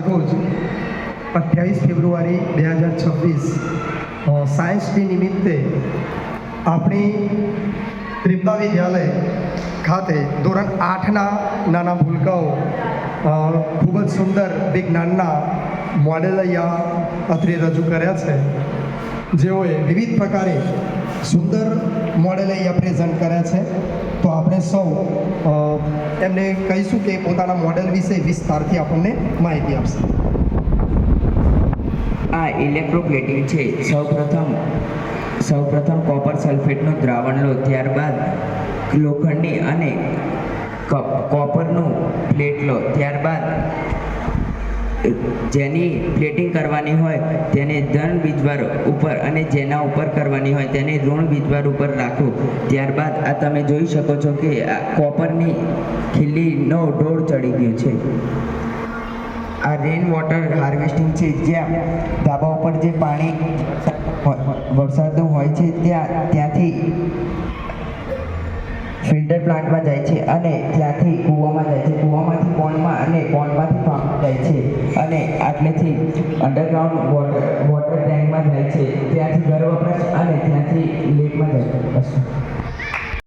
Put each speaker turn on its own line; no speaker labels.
આજરોજ 28 ફેબ્રુઆરી 2026 science day નિમિત્તે આપણી ત્રિપદા વિદ્યાલય ખાતે ધોરણ 8ના નાના ભૂલકાઓ ખૂબ જ સુંદર વિજ્ઞાનના મોડેલ અહીંયા અત્રે રજૂ કર્યા છે, જેઓએ વિવિધ પ્રકારે સુંદર મોડેલ અહીંયા પ્રેઝન્ટ કર્યા છે. તો આપણે સૌ એમને કહીશું કે પોતાના મોડેલ વિશે વિસ્તારથી આપણને માહિતી આપશે.
આ ઇલેક્ટ્રોપ્લેટિંગ છે. સૌપ્રથમ કોપર સલ્ફેટનું દ્રાવણ લો, ત્યારબાદ લોખંડની અને કોપરનું પ્લેટ લો. ત્યારબાદ જેની પ્લેટિંગ કરવાની હોય તેને ધન વીજભાર ઉપર અને જેના ઉપર કરવાની હોય તેને ઋણ વીજભાર ઉપર રાખો. ત્યારબાદ આ તમે જોઈ શકો છો કે આ કોપરની ખીલીનો ઢોળ ચડી ગયો છે. આ રેન વોટર હાર્વેસ્ટિંગ છે, જ્યાં ધાબા ઉપર જે પાણી વરસાદનું હોય છે ત્યાંથી ફિલ્ટર પ્લાન્ટમાં જાય છે અને ત્યાંથી કૂવામાં જાય છે, કૂવામાંથી પોન્ડમાં અને પોન્ડમાંથી ફાર્મમાં જાય છે અને આટલેથી અંડરગ્રાઉન્ડ વોટર ટેન્કમાં જાય છે, ત્યાંથી ઘર વપરાશ અને ત્યાંથી લેકમાં જાય છે.